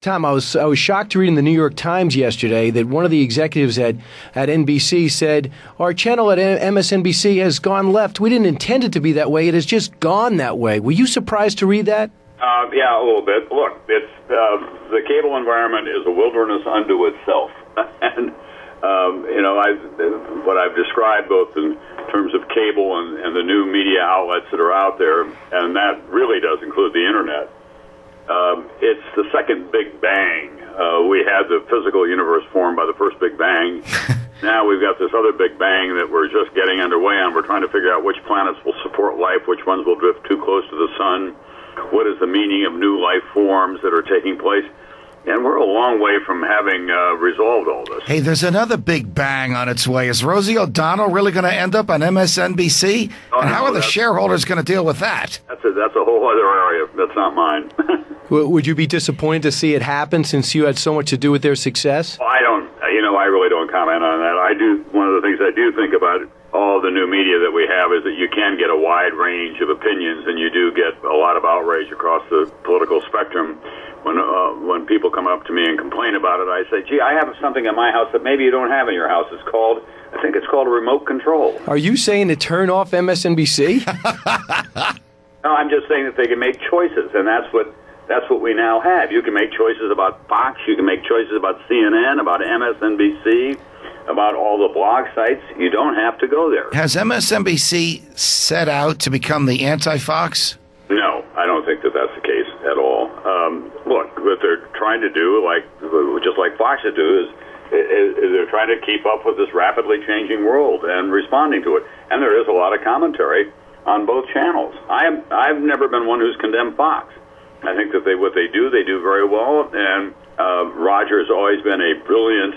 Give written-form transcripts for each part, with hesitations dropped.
Tom, I was shocked to read in the New York Times yesterday that one of the executives at NBC said, our channel at MSNBC has gone left. We didn't intend it to be that way. It has just gone that way. Were you surprised to read that? Yeah, a little bit. Look, it's the cable environment is a wilderness unto itself. And, what I've described both in terms of cable and the new media outlets that are out there, and that really does include the Internet. It's the second Big Bang. We had the physical universe formed by the first Big Bang. Now we've got this other Big Bang that we're just getting underway on. We're trying to figure out which planets will support life, which ones will drift too close to the sun, what is the meaning of new life forms that are taking place. And we're a long way from having resolved all this. Hey, there's another Big Bang on its way. Is Rosie O'Donnell really going to end up on MSNBC? And how are the shareholders going to deal with that? That's a whole other area. That's not mine. Would you be disappointed to see it happen since you had so much to do with their success? Well, I really don't comment on that. One of the things I do think about all the new media that we have is that you can get a wide range of opinions, and you do get a lot of outrage across the political spectrum. When people come up to me and complain about it, I say, gee, I have something in my house that maybe you don't have in your house. I think it's called a remote control. Are you saying to turn off MSNBC? No, I'm just saying that they can make choices, and that's what we now have. You can make choices about Fox, you can make choices about CNN, about MSNBC, about all the blog sites. You don't have to go there. Has MSNBC set out to become the anti-Fox? No, I don't think that that's the case at all. Look, what they're trying to do, just like Fox should do, is they're trying to keep up with this rapidly changing world and responding to it. And there is a lot of commentary on both channels. I've never been one who's condemned Fox. I think that what they do very well. And Roger's always been a brilliant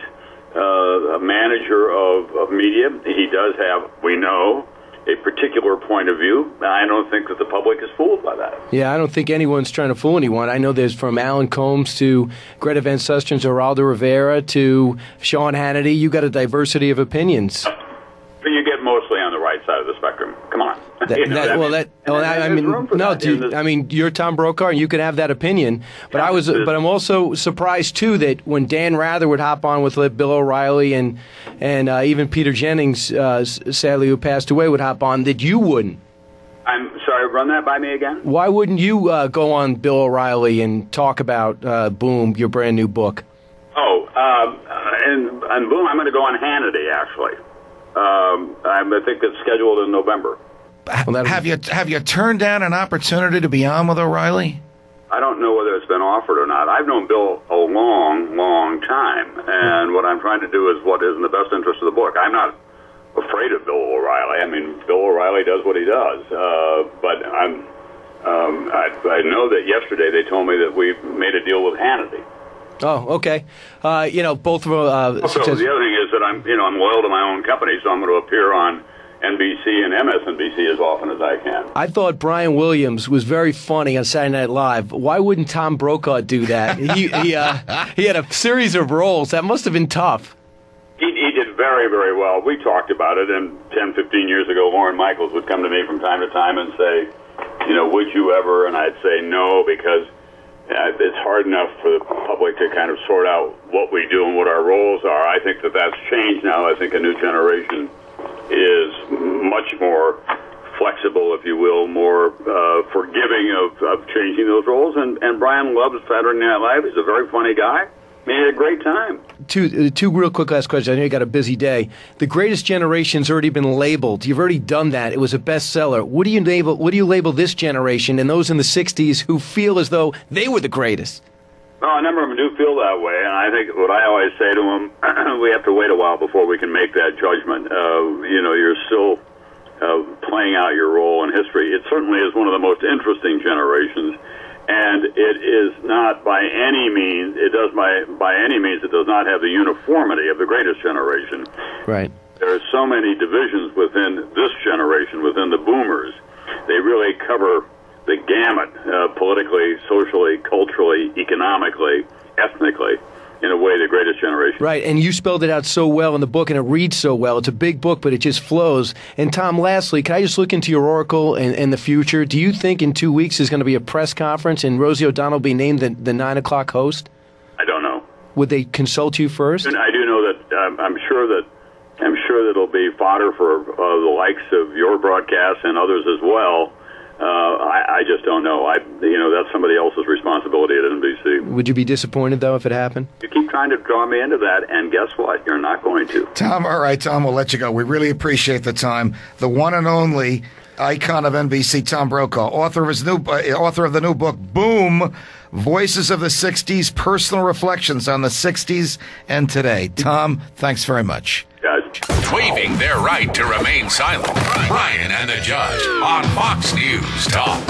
manager of media. He does have, we know, a particular point of view. I don't think that the public is fooled by that. Yeah, I don't think anyone's trying to fool anyone. I know there's from Alan Combs to Greta Van Susteren, Geraldo Rivera to Sean Hannity. You got a diversity of opinions. But you get mostly on the right side of the spectrum. Come on. You're Tom Brokaw, and you can have that opinion. But I'm also surprised tue that when Dan Rather would hop on with Bill O'Reilly and even Peter Jennings, sadly who passed away, would hop on, that you wouldn't. I'm sorry, run that by me again. Why wouldn't you go on Bill O'Reilly and talk about Boom, your brand new book? And Boom, I'm going to go on Hannity actually. I think it's scheduled in November. Have you turned down an opportunity to be on with O'Reilly? I don't know whether it's been offered or not. I've known Bill a long, long time, and what I'm trying to do is what is in the best interest of the book. I'm not afraid of Bill O'Reilly. I mean, Bill O'Reilly does what he does, but I know that yesterday they told me that we made a deal with Hannity. Oh, okay. Both of them. Also, the other thing is that I'm loyal to my own company, so I'm going to appear on NBC and MSNBC as often as I can. I thought Brian Williams was very funny on Saturday Night Live. Why wouldn't Tom Brokaw do that? he had a series of roles. That must have been tough. He did very, very well. We talked about it, and 10, 15 years ago, Lorne Michaels would come to me from time to time and say, would you ever? And I'd say no, because it's hard enough for the public to kind of sort out what we do and what our roles are. I think that that's changed now. I think a new generation is much more flexible, if you will, more forgiving of changing those roles. And Brian loves Saturday Night Live. He's a very funny guy. He had a great time. Two real quick last questions. I know you got a busy day. The Greatest Generation's already been labeled. You've already done that. It was a bestseller. What do you label this generation and those in the 60s who feel as though they were the greatest? Well, a number of them do feel that way, and I think what I always say to them, we have to wait a while before we can make that judgment. You're still playing out your role in history. It certainly is one of the most interesting generations, and it is not by any means, it does not have the uniformity of the Greatest Generation. Right. There are so many divisions within this generation, within the boomers. They really cover the gamut, politically, socially, culturally, economically, ethnically, in a way, the Greatest Generation. Right, and you spelled it out so well in the book, and it reads so well. It's a big book, but it just flows. And Tom, lastly, can I just look into your oracle and the future? Do you think in 2 weeks there's going to be a press conference and Rosie O'Donnell will be named the 9 o'clock host? Would they consult you first? And I do know that I'm sure that it'll be fodder for the likes of your broadcast and others as well. I just don't know. That's somebody else's responsibility at NBC. Would you be disappointed, though, if it happened? You keep trying to draw me into that, and guess what? You're not going to. Tom, all right, Tom, we'll let you go. We really appreciate the time. The one and only icon of NBC, Tom Brokaw, author of the new book, Boom, Voices of the 60s, Personal Reflections on the 60s and Today. Tom, thanks very much. Guys. Waiving their right to remain silent. Brian and the Judge on Fox News Talk.